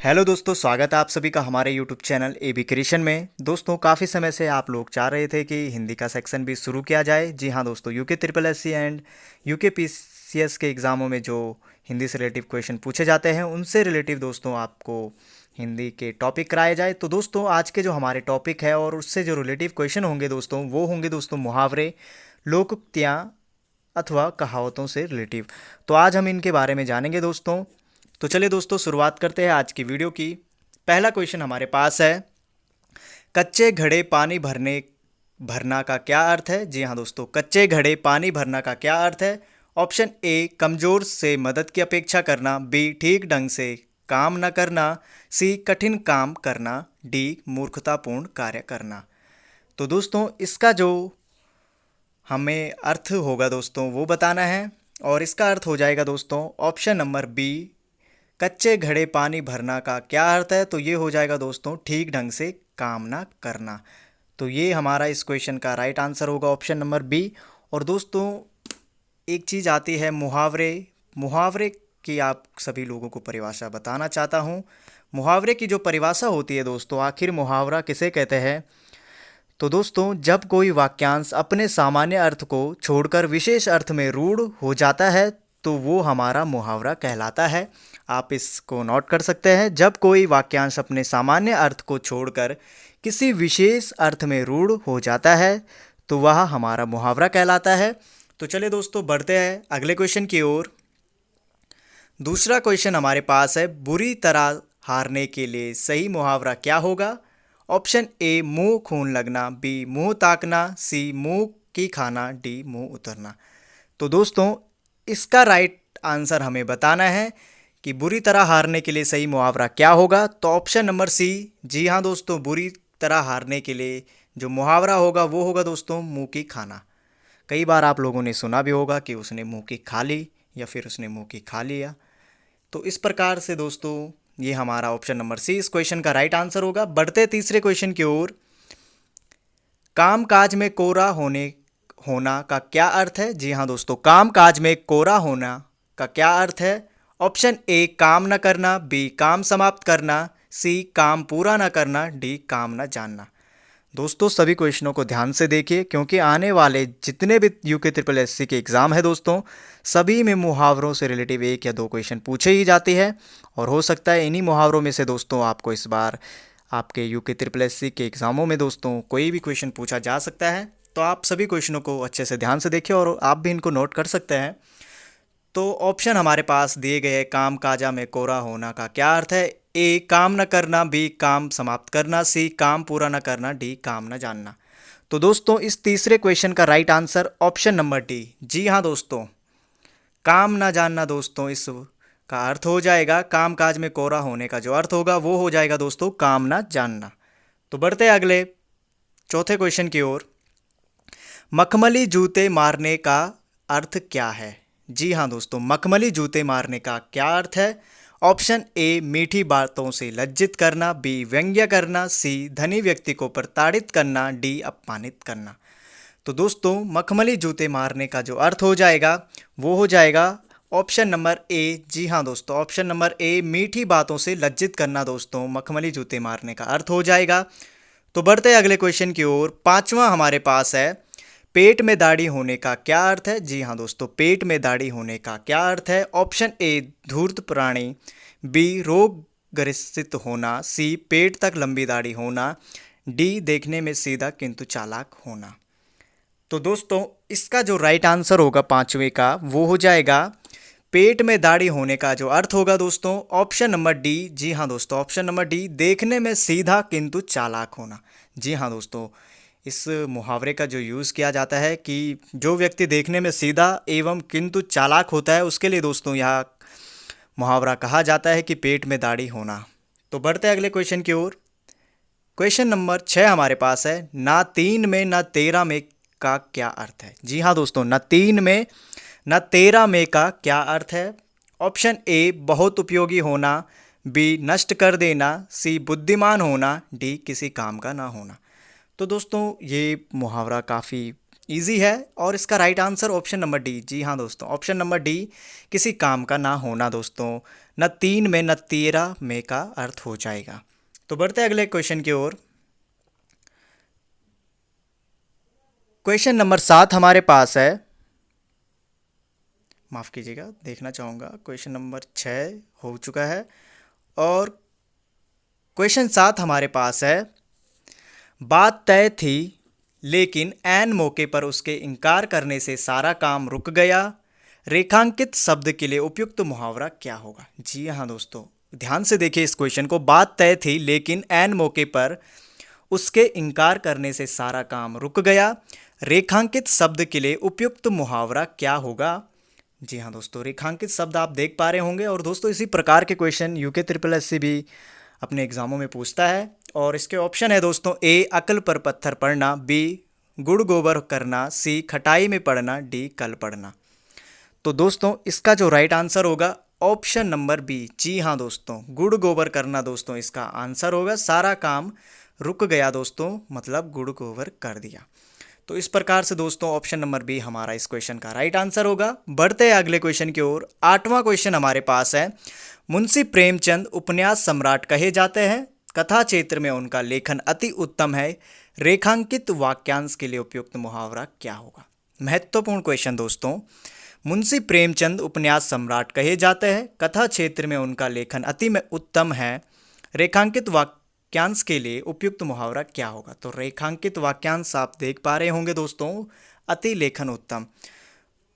Hello दोस्तों, स्वागत है आप सभी का हमारे YouTube channel A B creation में। दोस्तों, काफ़ी समय से आप लोग चाह रहे थे कि हिंदी का सेक्शन भी शुरू किया जाए। जी हाँ दोस्तों, UK triple S C and UK P C S के एग्ज़ामों में जो हिंदी से रिलेटिव क्वेश्चन पूछे जाते हैं उनसे रिलेटिव दोस्तों आपको हिंदी के टॉपिक कराए जाए। तो दोस्तों, आज के जो हमारे टॉपिक है और उससे जो रिलेटिव क्वेश्चन होंगे दोस्तों, वो होंगे दोस्तों मुहावरे, लोकोक्तियाँ अथवा कहावतों से रिलेटिव। तो आज हम इनके बारे में जानेंगे दोस्तों। तो चलिए दोस्तों, शुरुआत करते हैं आज की वीडियो की। पहला क्वेश्चन हमारे पास है, कच्चे घड़े पानी भरना का क्या अर्थ है। जी हाँ दोस्तों, कच्चे घड़े पानी भरना का क्या अर्थ है। ऑप्शन ए, कमज़ोर से मदद की अपेक्षा करना। बी, ठीक ढंग से काम न करना। सी, कठिन काम करना। डी, मूर्खतापूर्ण कार्य करना। तो दोस्तों, इसका जो हमें अर्थ होगा दोस्तों वो बताना है, और इसका अर्थ हो जाएगा दोस्तों ऑप्शन नंबर बी, कच्चे घड़े पानी भरना का क्या अर्थ है। तो ये हो जाएगा दोस्तों ठीक ढंग से काम ना करना। तो ये हमारा इस क्वेश्चन का राइट आंसर होगा ऑप्शन नंबर बी। और दोस्तों, एक चीज़ आती है मुहावरे। मुहावरे की आप सभी लोगों को परिभाषा बताना चाहता हूँ। मुहावरे की जो परिभाषा होती है दोस्तों, आखिर मुहावरा किसे कहते हैं। तो दोस्तों, जब कोई वाक्यांश अपने सामान्य अर्थ को छोड़कर विशेष अर्थ में रूढ़ हो जाता है तो वो हमारा मुहावरा कहलाता है। आप इसको नोट कर सकते हैं। जब कोई वाक्यांश अपने सामान्य अर्थ को छोड़कर किसी विशेष अर्थ में रूढ़ हो जाता है तो वह हमारा मुहावरा कहलाता है। तो चलिए दोस्तों, बढ़ते हैं अगले क्वेश्चन की ओर। दूसरा क्वेश्चन हमारे पास है, बुरी तरह हारने के लिए सही मुहावरा क्या होगा। ऑप्शन ए, मुंह खून लगना। बी, मुंह ताकना। सी, मुंह की खाना। डी, मुंह उतरना। तो दोस्तों, इसका राइट आंसर हमें बताना है कि बुरी तरह हारने के लिए सही मुहावरा क्या होगा। तो ऑप्शन नंबर सी, जी हाँ दोस्तों, बुरी तरह हारने के लिए जो मुहावरा होगा वो होगा दोस्तों मुंह की खाना। कई बार आप लोगों ने सुना भी होगा कि उसने मुंह की खा ली या फिर उसने मुंह की खा लिया। तो इस प्रकार से दोस्तों ये हमारा ऑप्शन नंबर सी इस क्वेश्चन का राइट आंसर होगा। बढ़ते तीसरे क्वेश्चन की ओर। काम काज में कोरा होना का क्या अर्थ है। जी हाँ दोस्तों, काम काज में कोरा होना का क्या अर्थ है। ऑप्शन ए, काम न करना। बी, काम समाप्त करना। सी, काम पूरा न करना। डी, काम न जानना। दोस्तों, सभी क्वेश्चनों को ध्यान से देखिए, क्योंकि आने वाले जितने भी यूके ट्रिपल एस सी के एग्ज़ाम है दोस्तों, सभी में मुहावरों से रिलेटिव एक या दो क्वेश्चन पूछे ही जाती है। और हो सकता है इन्हीं मुहावरों में से दोस्तों आपको इस बार आपके यूके ट्रिपल एस सी के एग्ज़ामों में दोस्तों कोई भी क्वेश्चन पूछा जा सकता है। तो आप सभी क्वेश्चनों को अच्छे से ध्यान से देखिए और आप भी इनको नोट कर सकते हैं। तो ऑप्शन हमारे पास दिए गए हैं, काम काजा में कोरा होना का क्या अर्थ है। ए, काम न करना। बी, काम समाप्त करना। सी, काम पूरा न करना। डी, काम न जानना। तो दोस्तों, इस तीसरे क्वेश्चन का right answer option number D, जी हाँ दोस्तों, काम न जानना। दोस्तों, इस का अर्थ हो जाएगा, काम काज में कोरा होने का जो अर्थ होगा वो हो जाएगा दोस्तों काम न जानना। तो बढ़ते हैं अगले चौथे क्वेश्चन की ओर। मखमली जूते मारने का अर्थ क्या है। जी हाँ दोस्तों, मखमली जूते मारने का क्या अर्थ है। ऑप्शन ए, मीठी बातों से लज्जित करना। बी, व्यंग्य करना। सी, धनी व्यक्ति को प्रताड़ित करना। डी, अपमानित करना। तो दोस्तों, मखमली जूते मारने का जो अर्थ हो जाएगा वो हो जाएगा ऑप्शन नंबर ए। जी हाँ दोस्तों, ऑप्शन नंबर ए, मीठी बातों से लज्जित करना दोस्तों मखमली जूते मारने का अर्थ हो जाएगा। तो बढ़ते हैं अगले क्वेश्चन की ओर। पांचवा हमारे पास है, पेट में दाढ़ी होने का क्या अर्थ है। जी हाँ दोस्तों, पेट में दाढ़ी होने का क्या अर्थ है। ऑप्शन ए, धूर्त प्राणी। बी, रोग ग्रसित होना। सी, पेट तक लंबी दाढ़ी होना। डी, देखने में सीधा किंतु चालाक होना। तो दोस्तों, इसका जो राइट आंसर होगा पांचवे का वो हो जाएगा, पेट में दाढ़ी होने का जो अर्थ होगा दोस्तों ऑप्शन नंबर डी। जी हाँ दोस्तों, ऑप्शन नंबर डी, देखने में सीधा किंतु चालाक होना। जी हाँ दोस्तों, इस मुहावरे का जो यूज़ किया जाता है कि जो व्यक्ति देखने में सीधा एवं किंतु चालाक होता है उसके लिए दोस्तों यह मुहावरा कहा जाता है कि पेट में दाढ़ी होना। तो बढ़ते हैं अगले क्वेश्चन की ओर। क्वेश्चन नंबर 6 हमारे पास है, ना तीन में ना तेरह में का क्या अर्थ है। जी हाँ दोस्तों, न तीन में न तेरह में का क्या अर्थ है। ऑप्शन ए, बहुत उपयोगी होना। बी, नष्ट कर देना। सी, बुद्धिमान होना। डी, किसी काम का ना होना। तो दोस्तों, ये मुहावरा काफ़ी इजी है और इसका right answer option number D. जी हाँ दोस्तों, ऑप्शन नंबर डी, किसी काम का ना होना दोस्तों न 3 में न 13 में का अर्थ हो जाएगा। तो बढ़ते अगले क्वेश्चन की ओर। क्वेश्चन नंबर 7 हमारे पास है, माफ़ कीजिएगा, देखना चाहूँगा, क्वेश्चन नंबर 6 हो चुका है और क्वेश्चन 7 हमारे पास है, बात तय थी लेकिन ऐन मौके पर उसके इनकार करने से सारा काम रुक गया। रेखांकित शब्द के लिए उपयुक्त मुहावरा क्या होगा? जी हाँ दोस्तों, ध्यान से देखिए इस क्वेश्चन को। बात तय थी लेकिन ऐन मौके पर उसके इनकार करने से सारा काम रुक गया। रेखांकित शब्द के लिए उपयुक्त मुहावरा क्या होगा? जी हाँ दोस्तों, रेखांकित शब्द आप देख पा रहे होंगे। और दोस्तों इसी प्रकार के क्वेश्चन यूके ट्रिपल एस से भी अपने एग्जामों में पूछता है। और इसके ऑप्शन है दोस्तों, ए अकल पर पत्थर पड़ना, बी गुड़ गोबर करना, सी खटाई में पड़ना, डी कल पड़ना। तो दोस्तों इसका जो राइट आंसर होगा ऑप्शन नंबर बी। जी हाँ दोस्तों, गुड़ गोबर करना दोस्तों इसका आंसर होगा। सारा काम रुक गया दोस्तों, मतलब गुड़ गोबर कर दिया। तो इस प्रकार से दोस्तों ऑप्शन नंबर बी हमारा इस क्वेश्चन का राइट आंसर होगा। बढ़ते हैं अगले क्वेश्चन की ओर। 8वां क्वेश्चन हमारे पास है, मुंशी प्रेमचंद उपन्यास सम्राट कहे जाते हैं। कथा क्षेत्र में उनका लेखन अति उत्तम है। रेखांकित वाक्यांश के लिए उपयुक्त मुहावरा क्या होगा? महत्वपूर्ण क्वेश्चन दोस्तों। मुंशी प्रेमचंद उपन्यास सम्राट कहे जाते हैं। कथा क्षेत्र में उनका लेखन अति में उत्तम है। रेखांकित वाक्यांश के लिए उपयुक्त मुहावरा क्या होगा? तो रेखांकित वाक्यांश आप देख पा रहे होंगे दोस्तों, अति लेखन उत्तम।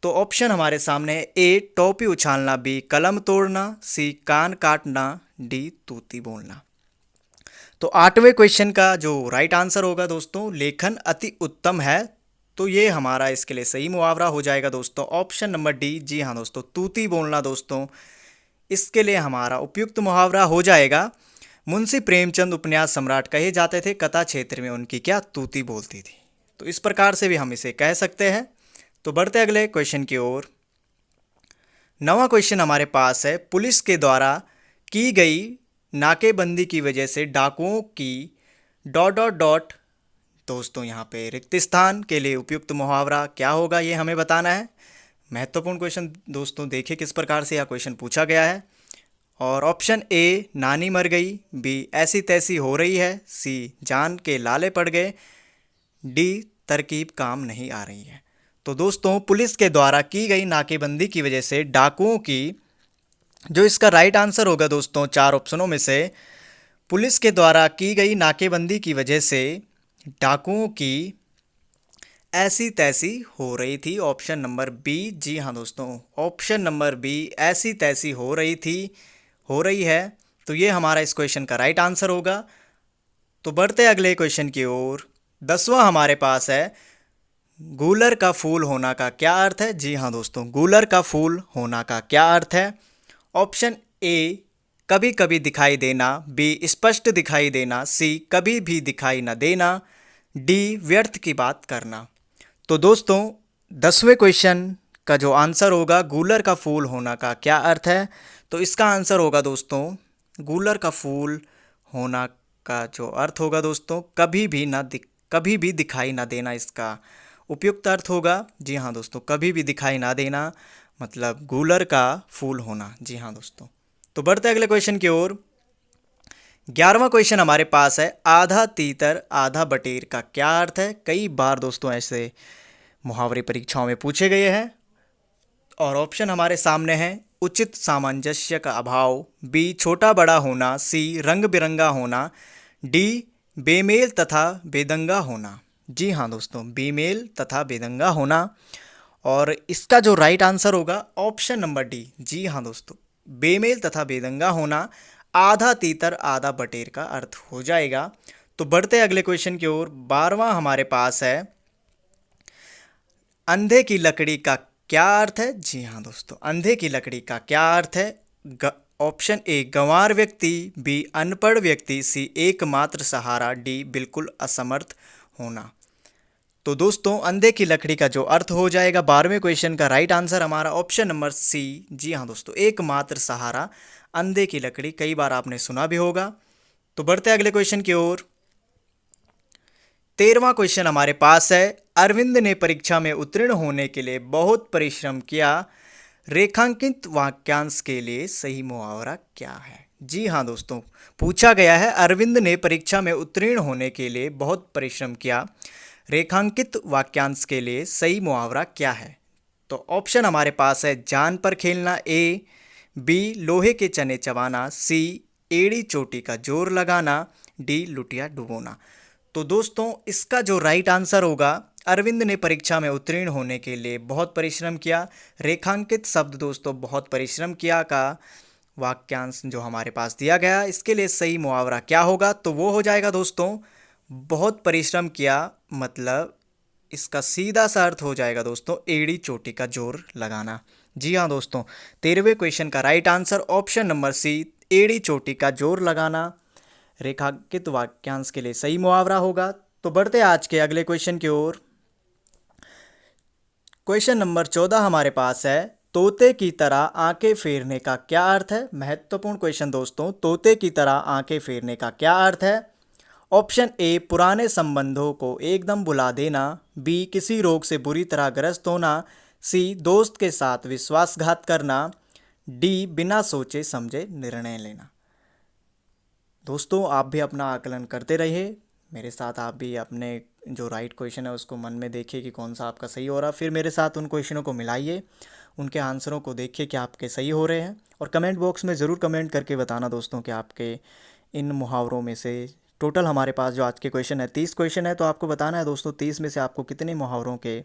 तो ऑप्शन हमारे सामने है, ए टोपी उछालना, बी कलम तोड़ना, सी कान काटना, डी तूती बोलना। तो 8वें क्वेश्चन का जो राइट आंसर होगा दोस्तों, लेखन अति उत्तम है। तो ये हमारा इसके लिए सही मुहावरा हो जाएगा दोस्तों, ऑप्शन नंबर डी। जी हाँ दोस्तों, तूती बोलना दोस्तों इसके लिए हमारा उपयुक्त मुहावरा हो जाएगा। मुंशी प्रेमचंद उपन्यास सम्राट कहे जाते थे, कथा क्षेत्र में उनकी क्या तूती बोलती थी। तो इस प्रकार से भी हम इसे कह सकते हैं। तो बढ़ते अगले क्वेश्चन की ओर। 9वां क्वेश्चन हमारे पास है, पुलिस के द्वारा की गई नाकेबंदी की वजह से डाकुओं की डॉट डॉट डॉट दोस्तों यहाँ पे रिक्त स्थान के लिए उपयुक्त मुहावरा क्या होगा, ये हमें बताना है। महत्वपूर्ण क्वेश्चन दोस्तों, देखिए किस प्रकार से यह क्वेश्चन पूछा गया है। और ऑप्शन ए नानी मर गई, बी ऐसी तैसी हो रही है, सी जान के लाले पड़ गए, डी तरकीब काम नहीं आ रही है। तो दोस्तों पुलिस के द्वारा की गई नाकेबंदी की वजह से डाकुओं की, जो इसका राइट आंसर होगा दोस्तों 4 ऑप्शनों में से, पुलिस के द्वारा की गई नाकेबंदी की वजह से डाकुओं की ऐसी तैसी हो रही थी, ऑप्शन नंबर बी। जी हाँ दोस्तों, ऑप्शन नंबर बी ऐसी तैसी हो रही थी, हो रही है। तो ये हमारा इस क्वेश्चन का राइट आंसर होगा। तो बढ़ते अगले क्वेश्चन की ओर। 10वां हमारे पास है, गूलर का फूल होना का क्या अर्थ है? जी हाँ दोस्तों, गूलर का फूल होना का क्या अर्थ है? ऑप्शन ए कभी कभी दिखाई देना, बी स्पष्ट दिखाई देना, सी कभी भी दिखाई न देना, डी व्यर्थ की बात करना। तो दोस्तों 10वें क्वेश्चन का जो आंसर होगा, गूलर का फूल होना का क्या अर्थ है? तो इसका आंसर होगा दोस्तों, गूलर का फूल होना का जो अर्थ होगा दोस्तों, कभी भी दिखाई ना देना इसका उपयुक्त अर्थ होगा। जी हाँ दोस्तों, कभी भी दिखाई ना देना मतलब गूलर का फूल होना। जी हाँ दोस्तों। तो बढ़ते अगले क्वेश्चन की ओर। 11वां क्वेश्चन हमारे पास है, आधा तीतर आधा बटेर का क्या अर्थ है? कई बार दोस्तों ऐसे मुहावरे परीक्षाओं में पूछे गए हैं। और ऑप्शन हमारे सामने हैं, उचित सामंजस्य का अभाव, बी छोटा बड़ा होना, सी रंग बिरंगा होना, डी बेमेल तथा बेदंगा होना। जी हाँ दोस्तों, बेमेल तथा बेदंगा होना। और इसका जो राइट आंसर होगा ऑप्शन नंबर डी। जी हाँ दोस्तों, बेमेल तथा बेदंगा होना आधा तीतर आधा बटेर का अर्थ हो जाएगा। तो बढ़ते अगले क्वेश्चन की ओर। 12वां हमारे पास है, अंधे की लकड़ी का क्या अर्थ है? जी हाँ दोस्तों, अंधे की लकड़ी का क्या अर्थ है? ऑप्शन ए गंवार व्यक्ति, बी अनपढ़ व्यक्ति, सी एकमात्र सहारा, डी बिल्कुल असमर्थ होना। तो दोस्तों अंधे की लकड़ी का जो अर्थ हो जाएगा 12वें क्वेश्चन का राइट आंसर हमारा ऑप्शन नंबर सी। जी हाँ दोस्तों, एकमात्र सहारा, अंधे की लकड़ी, कई बार आपने सुना भी होगा। तो बढ़ते अगले क्वेश्चन की ओर। 13वां क्वेश्चन हमारे पास है, अरविंद ने परीक्षा में उत्तीर्ण होने के लिए बहुत परिश्रम किया। रेखांकित वाक्यांश के लिए सही मुहावरा क्या है? जी हाँ दोस्तों, पूछा गया है अरविंद ने परीक्षा में उत्तीर्ण होने के लिए बहुत परिश्रम किया। रेखांकित वाक्यांश के लिए सही मुहावरा क्या है? तो ऑप्शन हमारे पास है जान पर खेलना ए, बी लोहे के चने चबाना, सी एड़ी चोटी का जोर लगाना, डी लुटिया डुबोना। तो दोस्तों इसका जो राइट आंसर होगा, अरविंद ने परीक्षा में उत्तीर्ण होने के लिए बहुत परिश्रम किया। रेखांकित शब्द दोस्तों बहुत परिश्रम किया का वाक्यांश जो हमारे पास दिया गया, इसके लिए सही मुहावरा क्या होगा? तो वो हो जाएगा दोस्तों बहुत परिश्रम किया, मतलब इसका सीधा सा अर्थ हो जाएगा दोस्तों एड़ी चोटी का जोर लगाना। जी हाँ दोस्तों, 13वें क्वेश्चन का right answer option number C एड़ी चोटी का जोर लगाना रेखांकित वाक्यांश के लिए सही मुहावरा होगा। तो बढ़ते हैं आज के अगले क्वेश्चन की ओर। क्वेश्चन नंबर 14 हमारे पास है, तोते की तरह आंखें फेरने का क्या अर्थ है? महत्वपूर्ण क्वेश्चन दोस्तों, तोते की तरह आंखें फेरने का क्या अर्थ है? ऑप्शन ए पुराने संबंधों को एकदम भुला देना, बी किसी रोग से बुरी तरह ग्रस्त होना, सी दोस्त के साथ विश्वासघात करना, डी बिना सोचे समझे निर्णय लेना। दोस्तों आप भी अपना आकलन करते रहिए, मेरे साथ आप भी अपने जो राइट क्वेश्चन है उसको मन में देखिए कि कौन सा आपका सही हो रहा, फिर मेरे साथ उन क्वेश्चनों को मिलाइए, उनके आंसरों को देखिए कि आपके सही हो रहे हैं, और कमेंट बॉक्स में ज़रूर कमेंट करके बताना दोस्तों कि आपके इन मुहावरों में से टोटल हमारे पास जो आज के क्वेश्चन है 30 क्वेश्चन है, तो आपको बताना है दोस्तों 30 में से आपको कितने मुहावरों के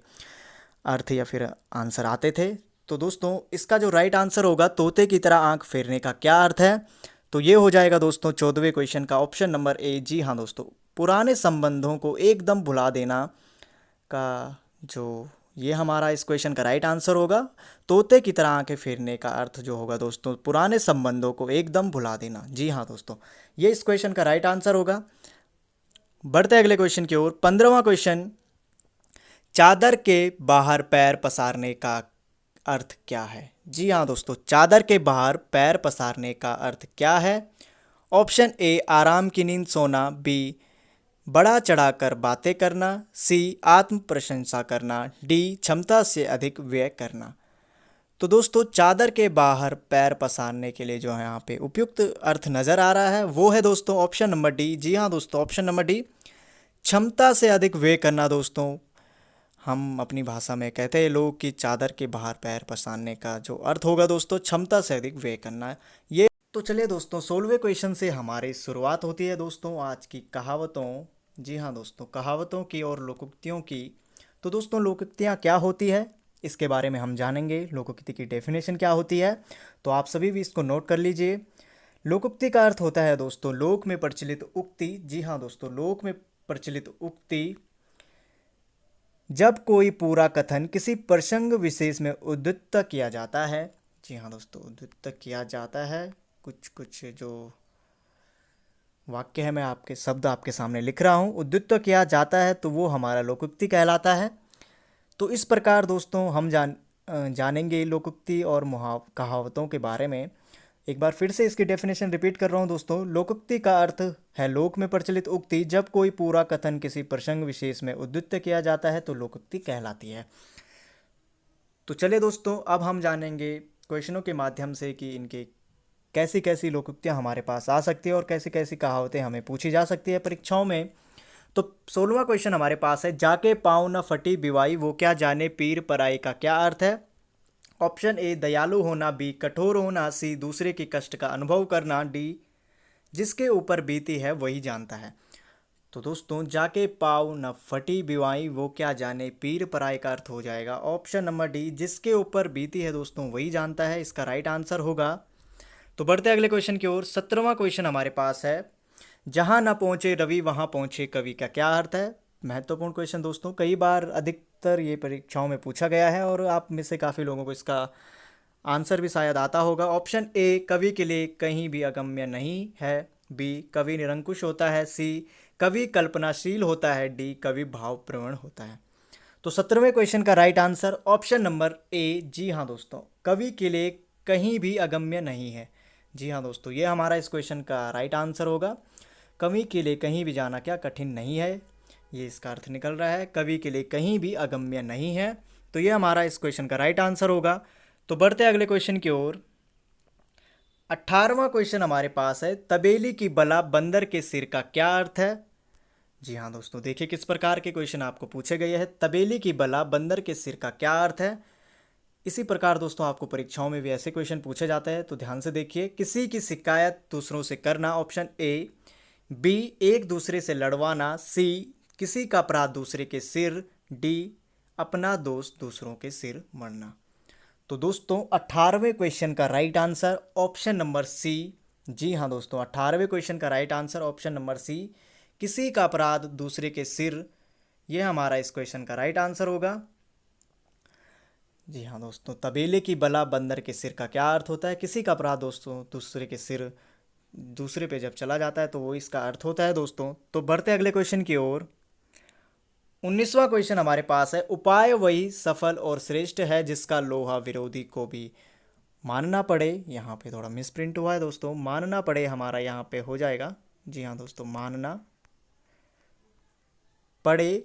अर्थ या फिर आंसर आते थे। तो दोस्तों इसका जो राइट आंसर होगा, तोते की तरह आंख फेरने का क्या अर्थ है? तो ये हो जाएगा दोस्तों 14वें क्वेश्चन का ऑप्शन नंबर ए। जी हाँ दोस्तों, पुराने संबंधों को एकदम भुला देना का जो ये हमारा इस क्वेश्चन का राइट आंसर होगा। तोते की तरह आंखें फेरने का अर्थ जो होगा दोस्तों, पुराने संबंधों को एकदम भुला देना। जी हाँ दोस्तों, ये इस क्वेश्चन का राइट आंसर होगा। बढ़ते अगले क्वेश्चन की ओर। 15वां क्वेश्चन, चादर के बाहर पैर पसारने का अर्थ क्या है? जी हाँ दोस्तों, चादर के बाहर पैर पसारने का अर्थ क्या है? ऑप्शन ए आराम की नींद सोना, बी बड़ा चढ़ाकर बातें करना, सी आत्म प्रशंसा करना, डी क्षमता से अधिक व्यय करना। तो दोस्तों चादर के बाहर पैर पसारने के लिए जो है यहाँ पे उपयुक्त अर्थ नज़र आ रहा है वो है दोस्तों ऑप्शन नंबर डी। जी हाँ दोस्तों, ऑप्शन नंबर डी, क्षमता से अधिक व्यय करना। दोस्तों हम अपनी भाषा में कहते हैं लोग कि चादर के बाहर पैर पसारने का जो अर्थ होगा दोस्तों, क्षमता से अधिक व्यय करना। ये तो चलिए दोस्तों 16वें क्वेश्चन से हमारी शुरुआत होती है दोस्तों आज की कहावतों। जी हाँ दोस्तों, कहावतों की और लोकोक्तियों की। तो दोस्तों लोकोक्तियाँ क्या होती है इसके बारे में हम जानेंगे, लोकोक्ति की डेफिनेशन क्या होती है, तो आप सभी भी इसको नोट कर लीजिए। लोकोक्ति का अर्थ होता है दोस्तों लोक में प्रचलित उक्ति। जी हाँ दोस्तों, लोक में प्रचलित उक्ति जब कोई पूरा कथन किसी प्रसंग विशेष में उद्धृत किया जाता है। जी हाँ दोस्तों, उद्धृत किया जाता है। कुछ कुछ जो वाक्य है मैं आपके शब्द आपके सामने लिख रहा हूँ, उद्धृत किया जाता है तो वो हमारा लोकोक्ति कहलाता है। तो इस प्रकार दोस्तों हम जानेंगे लोकोक्ति और कहावतों के बारे में। एक बार फिर से इसकी डेफिनेशन रिपीट कर रहा हूँ दोस्तों। लोकोक्ति का अर्थ है लोक में प्रचलित उक्ति, जब कोई पूरा कथन किसी प्रसंग विशेष में उद्धृत किया जाता है तो लोकोक्ति कहलाती है। तो चलिए दोस्तों अब हम जानेंगे क्वेश्चनों के माध्यम से कि इनके कैसी कैसी लोकोक्तियाँ हमारे पास आ सकती है और कैसी कैसी कहावतें हमें पूछी जा सकती है परीक्षाओं में। तो 16वां क्वेश्चन हमारे पास है, जाके पाँव न फटी बिवाई वो क्या जाने पीर पराई का क्या अर्थ है? ऑप्शन ए दयालु होना, बी कठोर होना, सी दूसरे के कष्ट का अनुभव करना, डी जिसके ऊपर बीती है वही जानता है। तो दोस्तों जाके पाँव न फटी बिवाई वो क्या जाने पीर पराई का अर्थ हो जाएगा ऑप्शन नंबर डी, जिसके ऊपर बीती है दोस्तों वही जानता है, इसका राइट आंसर होगा। तो बढ़ते अगले क्वेश्चन की ओर। 17वां क्वेश्चन हमारे पास है, जहां न पहुंचे रवि वहां पहुंचे कवि का क्या अर्थ है? महत्वपूर्ण क्वेश्चन दोस्तों, कई बार अधिकतर ये परीक्षाओं में पूछा गया है और आप में से काफ़ी लोगों को इसका आंसर भी शायद आता होगा। ऑप्शन ए कवि के लिए कहीं भी अगम्य नहीं है, बी कवि निरंकुश होता है, सी कवि कल्पनाशील होता है, डी कवि भावप्रवण होता है। तो 17वें क्वेश्चन का right answer option number A. जी हाँ दोस्तों, कवि के लिए कहीं भी अगम्य नहीं है। जी हाँ दोस्तों, ये हमारा इस क्वेश्चन का राइट आंसर होगा। कवि के लिए कहीं भी जाना क्या कठिन नहीं है, ये इसका अर्थ निकल रहा है, कवि के लिए कहीं भी अगम्य नहीं है। तो ये हमारा इस क्वेश्चन का राइट आंसर होगा। तो बढ़ते हैं अगले क्वेश्चन की ओर। 18वां क्वेश्चन हमारे पास है, तबेली की बला बंदर के सिर का क्या अर्थ है। जी हाँ दोस्तों, देखिए किस प्रकार के क्वेश्चन आपको पूछे गए हैं। तबेली की बला बंदर के सिर का क्या अर्थ है। इसी प्रकार दोस्तों आपको परीक्षाओं में भी ऐसे क्वेश्चन पूछे जाते हैं, तो ध्यान से देखिए। किसी की शिकायत दूसरों से करना, ऑप्शन ए। बी, एक दूसरे से लड़वाना। सी, किसी का अपराध दूसरे के सिर। डी, अपना दोष दूसरों के सिर मरना। तो दोस्तों 18वें क्वेश्चन का right answer option number C. जी हाँ दोस्तों, 18वें क्वेश्चन का right answer option number C, किसी का अपराध दूसरे के सिर। यह हमारा इस क्वेश्चन का राइट आंसर होगा। जी हाँ दोस्तों, तबेले की बला बंदर के सिर का क्या अर्थ होता है। किसी का अपराध दोस्तों दूसरे के सिर, दूसरे पे जब चला जाता है तो वो इसका अर्थ होता है दोस्तों। तो बढ़ते अगले क्वेश्चन की ओर। 19वां क्वेश्चन हमारे पास है, उपाय वही सफल और श्रेष्ठ है जिसका लोहा विरोधी को भी मानना पड़े। यहाँ पे थोड़ा मिस प्रिंट हुआ है दोस्तों, मानना पड़े हमारा यहाँ पे हो जाएगा। जी हाँ दोस्तों, मानना पड़े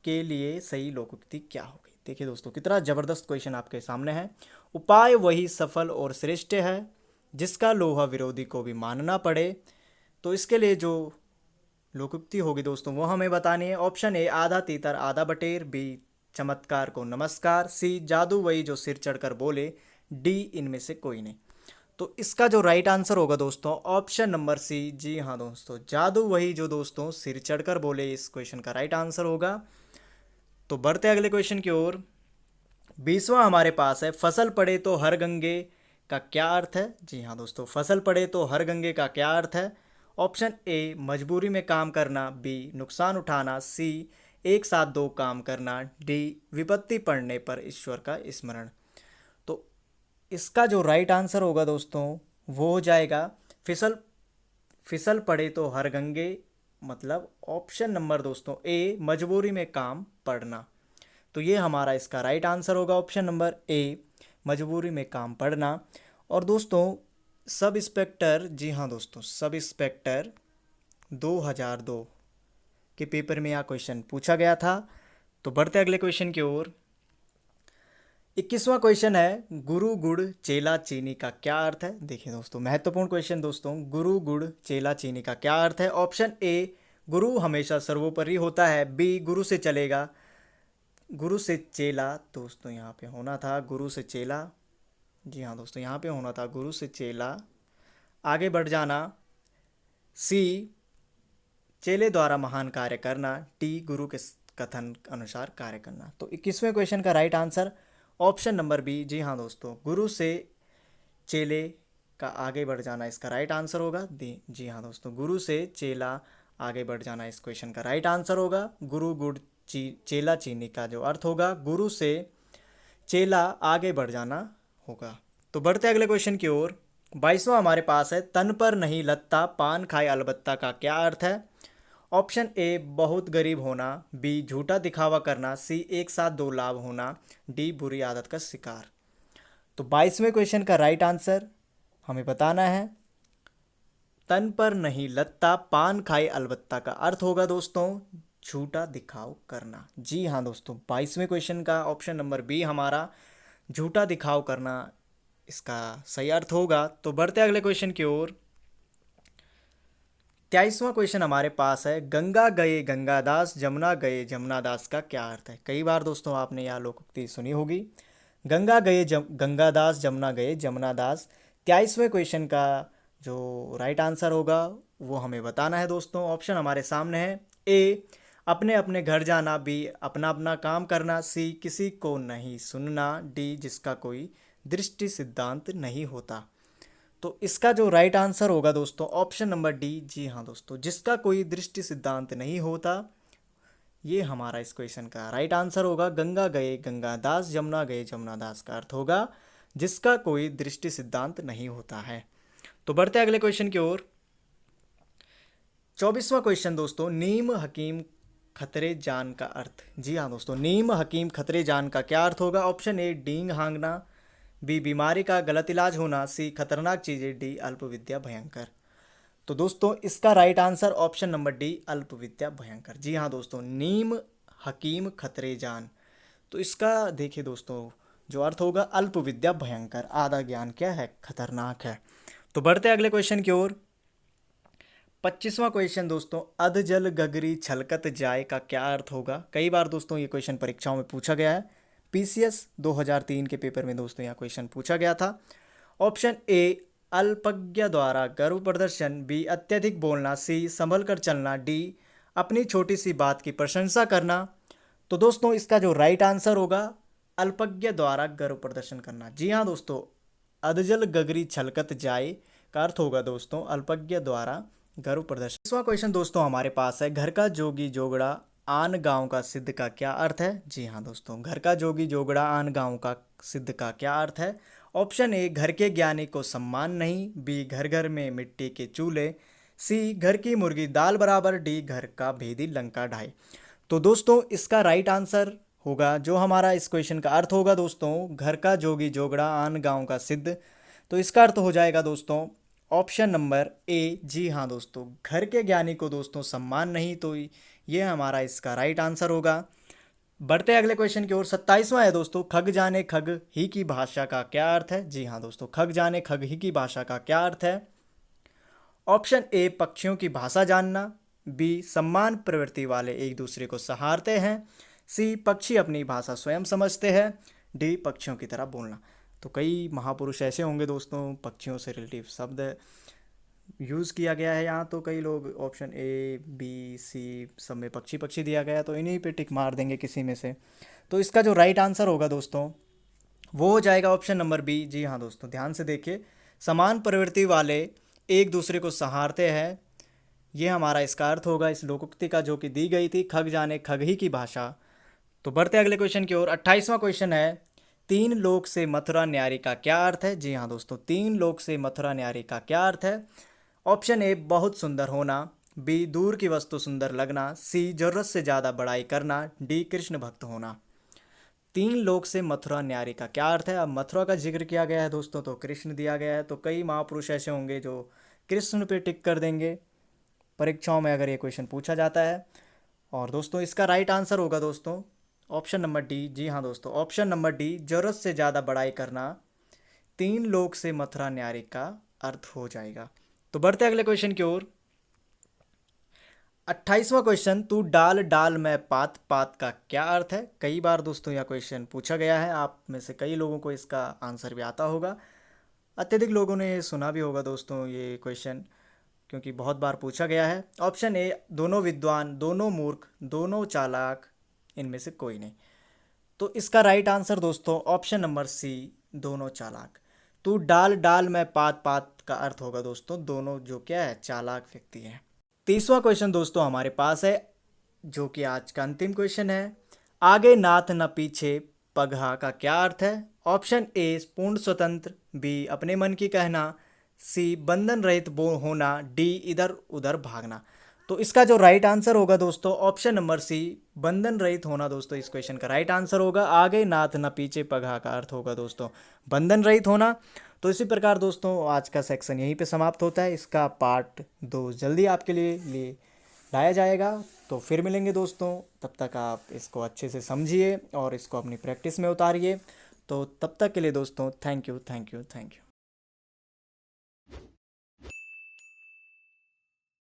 के लिए सही लोकोक्ति क्या होगी। देखिए दोस्तों कितना ज़बरदस्त क्वेश्चन आपके सामने है। उपाय वही सफल और श्रेष्ठ है जिसका लोहा विरोधी को भी मानना पड़े। तो इसके लिए जो लोकोक्ति होगी दोस्तों वो हमें बतानी है। ऑप्शन ए, आधा तीतर आधा बटेर। बी, चमत्कार को नमस्कार। सी, जादू वही जो सिर चढ़कर बोले। डी, इनमें से कोई नहीं। तो इसका जो राइट आंसर होगा दोस्तों ऑप्शन नंबर सी। जी हाँ दोस्तों, जादू वही जो दोस्तों सिर चढ़कर बोले, इस क्वेश्चन का राइट आंसर होगा। तो बढ़ते अगले क्वेश्चन की ओर। 20वां हमारे पास है, फसल पड़े तो हर गंगे का क्या अर्थ है। जी हाँ दोस्तों, फसल पड़े तो हर गंगे का क्या अर्थ है। ऑप्शन ए, मजबूरी में काम करना। बी, नुकसान उठाना। सी, एक साथ दो काम करना। डी, विपत्ति पड़ने पर ईश्वर का स्मरण। तो इसका जो राइट आंसर होगा दोस्तों वो हो जाएगा, फिसल फिसल पड़े तो हर गंगे, मतलब ऑप्शन नंबर दोस्तों ए, मजबूरी में काम पड़ना। तो ये हमारा इसका राइट आंसर होगा ऑप्शन नंबर ए, मजबूरी में काम पड़ना। और दोस्तों सब इंस्पेक्टर, जी हाँ दोस्तों, सब इंस्पेक्टर 2002 के पेपर में यह क्वेश्चन पूछा गया था। तो बढ़ते अगले क्वेश्चन की ओर। 21वां क्वेश्चन है, गुरु गुड़ चेला चीनी का क्या अर्थ है। देखिए दोस्तों महत्वपूर्ण क्वेश्चन दोस्तों, गुरु गुड़ चेला चीनी का क्या अर्थ है। ऑप्शन ए, गुरु हमेशा सर्वोपरि होता है। बी, गुरु से चलेगा, गुरु से चेला दोस्तों यहाँ पे होना था, गुरु से चेला। जी हाँ दोस्तों, यहाँ पे होना था गुरु से चेला आगे बढ़ जाना। सी, चेले द्वारा महान कार्य करना। डी, गुरु के कथन अनुसार कार्य करना। तो 21वें क्वेश्चन का right answer option number B. जी हाँ दोस्तों, गुरु से चेले का आगे बढ़ जाना इसका राइट आंसर होगा। दी, जी हाँ दोस्तों, गुरु से चेला आगे बढ़ जाना इस क्वेश्चन का राइट आंसर होगा। गुरु गुड़ चेला चीनी का जो अर्थ होगा, गुरु से चेला आगे बढ़ जाना होगा। तो बढ़ते अगले क्वेश्चन की ओर। 22वां हमारे पास है, तन पर नहीं लत्ता पान खाए अलबत्ता का क्या अर्थ है। ऑप्शन ए, बहुत गरीब होना। बी, झूठा दिखावा करना। सी, एक साथ दो लाभ होना। डी, बुरी आदत का शिकार। तो 22वें क्वेश्चन का राइट आंसर हमें बताना है। तन पर नहीं लत्ता पान खाए अलबत्ता का अर्थ होगा दोस्तों झूठा दिखाव करना। जी हाँ दोस्तों, 22वें क्वेश्चन का ऑप्शन नंबर बी हमारा झूठा दिखाव करना इसका सही अर्थ होगा। तो बढ़ते अगले क्वेश्चन की ओर। 23वां क्वेश्चन हमारे पास है, गंगा गए गंगादास जमुना गए जमुनादास का क्या अर्थ है। कई बार दोस्तों आपने यह लोकोक्ति सुनी होगी, गंगा गए गंगादास जमुना गए जमुनादास। 23वें क्वेश्चन का जो राइट आंसर होगा वो हमें बताना है दोस्तों। ऑप्शन हमारे सामने है। ए, अपने अपने घर जाना। बी, अपना अपना काम करना। सी, किसी को नहीं सुनना। डी, जिसका कोई दृष्टि सिद्धांत नहीं होता। तो इसका जो राइट आंसर होगा दोस्तों ऑप्शन नंबर डी। जी हाँ दोस्तों, जिसका कोई दृष्टि सिद्धांत नहीं होता, ये हमारा इस क्वेश्चन का राइट आंसर होगा। गंगा गए गंगादास जमुना गए जमुनादास का अर्थ होगा जिसका कोई दृष्टि सिद्धांत नहीं होता है। तो बढ़ते अगले क्वेश्चन की ओर। 24वां क्वेश्चन दोस्तों, नीम हकीम खतरे जान का अर्थ। जी हाँ दोस्तों, नीम हकीम खतरे जान का क्या अर्थ होगा। Option A, Deeg हांगना। बी, बीमारी का गलत इलाज होना। सी, खतरनाक चीजें। डी, अल्प विद्या भयंकर। तो दोस्तों इसका right answer option number D, अल्प विद्या भयंकर। जी हाँ दोस्तों, नीम हकीम खतरे जान। तो इसका देखिए दोस्तों जो अर्थ होगा अल्प विद्या भयंकर, आधा ज्ञान क्या है, खतरनाक है। तो बढ़ते अगले क्वेश्चन की ओर। 25वां क्वेश्चन दोस्तों, अध जल गगरी छलकत जाए का क्या अर्थ होगा। कई बार दोस्तों ये क्वेश्चन परीक्षाओं में पूछा गया है। पीसीएस 2003 के पेपर में दोस्तों यह क्वेश्चन पूछा गया था। ऑप्शन ए अल्पज्ञ द्वारा गर्व प्रदर्शन, बी अत्यधिक बोलना, सी संभल कर चलना, डी अपनी छोटी सी बात की प्रशंसा करना। तो दोस्तों इसका जो राइट आंसर होगा अल्पज्ञ द्वारा गर्व प्रदर्शन करना। जी हाँ दोस्तों, अधजल गगरी छलकत जाए का अर्थ होगा दोस्तों अल्पज्ञ द्वारा गर्व प्रदर्शन। 20वां क्वेश्चन दोस्तों हमारे पास है, घर का जोगी जोगड़ा आन गांव का सिद्ध का क्या अर्थ है। जी हाँ दोस्तों, घर का जोगी जोगड़ा आन गांव का सिद्ध का क्या अर्थ है। ऑप्शन ए घर के ज्ञानी को सम्मान नहीं, बी घर घर में मिट्टी के चूल्हे, सी घर की मुर्गी दाल बराबर, डी घर का भेदी लंका ढाई। तो दोस्तों इसका राइट आंसर होगा, जो हमारा इस क्वेश्चन का अर्थ होगा दोस्तों, घर का जोगी जोगड़ा आन गांव का सिद्ध। तो इसका अर्थ हो जाएगा दोस्तों ऑप्शन नंबर ए। जी हाँ दोस्तों, घर के ज्ञानी को दोस्तों सम्मान नहीं, तो ये हमारा इसका राइट आंसर होगा। बढ़ते अगले क्वेश्चन की ओर। 27वां है दोस्तों, खग जाने खग ही की भाषा का क्या अर्थ है। जी हाँ दोस्तों, खग जाने खग ही की भाषा का क्या अर्थ है। ऑप्शन ए पक्षियों की भाषा जानना, बी सम्मान प्रवृत्ति वाले एक दूसरे को सहारते हैं, सी पक्षी अपनी भाषा स्वयं समझते हैं, डी पक्षियों की तरह बोलना। तो कई महापुरुष ऐसे होंगे दोस्तों, पक्षियों से रिलेटिव शब्द यूज़ किया गया है यहाँ। तो कई लोग ऑप्शन ए बी सी सब में पक्षी पक्षी दिया गया है, तो इन्हीं पे टिक मार देंगे किसी में से। तो इसका जो राइट आंसर होगा दोस्तों वो हो जाएगा ऑप्शन नंबर बी। जी हाँ दोस्तों, ध्यान से देखिए, समान प्रवृत्ति वाले एक दूसरे को सहारते हैं, ये हमारा इसका अर्थ होगा इस लोकोक्ति का, जो कि दी गई थी, खग जाने खग ही की भाषा। तो बढ़ते अगले क्वेश्चन की ओर। 28वां क्वेश्चन है, तीन लोक से मथुरा न्यारी का क्या अर्थ है। जी हाँ दोस्तों, तीन लोक से मथुरा न्यारी का क्या अर्थ है। ऑप्शन ए बहुत सुंदर होना, बी दूर की वस्तु सुंदर लगना, सी जरूरत से ज़्यादा बड़ाई करना, डी कृष्ण भक्त होना। तीन लोक से मथुरा न्यारी का क्या अर्थ है। अब मथुरा का जिक्र किया गया है दोस्तों, तो कृष्ण दिया गया है, तो कई महापुरुष ऐसे होंगे जो कृष्ण पे टिक कर देंगे परीक्षाओं में अगर ये क्वेश्चन पूछा जाता है। और दोस्तों इसका राइट आंसर होगा दोस्तों ऑप्शन नंबर डी। जी हाँ दोस्तों, ऑप्शन नंबर डी जरूरत से ज़्यादा बड़ाई करना, तीन लोक से मथुरा न्यारी का अर्थ हो जाएगा। तो बढ़ते अगले क्वेश्चन की ओर। 28वां क्वेश्चन, तू डाल डाल में पात पात का क्या अर्थ है। कई बार दोस्तों यह क्वेश्चन पूछा गया है, आप में से कई लोगों को इसका आंसर भी आता होगा, अत्यधिक लोगों ने सुना भी होगा दोस्तों ये क्वेश्चन, क्योंकि बहुत बार पूछा गया है। ऑप्शन ए दोनों विद्वान, दोनों मूर्ख, दोनों चालाक, इनमें से कोई नहीं। तो इसका राइट आंसर दोस्तों ऑप्शन नंबर सी, दोनों चालाक। तो डाल डाल में पात पात का अर्थ होगा दोस्तों दोनों जो क्या है, चालाक व्यक्ति है। 30वां क्वेश्चन दोस्तों हमारे पास है, जो कि आज का अंतिम क्वेश्चन है, आगे नाथ न पीछे पगहा का क्या अर्थ है। ऑप्शन ए पूर्ण स्वतंत्र, बी अपने मन की कहना, सी बंधन रहित होना, डी इधर उधर भागना। तो इसका जो राइट आंसर होगा दोस्तों ऑप्शन नंबर सी, बंधन रहित होना दोस्तों इस क्वेश्चन का राइट आंसर होगा। आगे नाथ न पीछे पगहा का अर्थ होगा दोस्तों बंधन रहित होना। तो इसी प्रकार दोस्तों आज का सेक्शन यहीं पे समाप्त होता है। इसका पार्ट 2 जल्दी आपके लिए लाया जाएगा। तो फिर मिलेंगे दोस्तों, तब तक आप इसको अच्छे से समझिए और इसको अपनी प्रैक्टिस में उतारिए। तो तब तक के लिए दोस्तों thank you thank you thank you.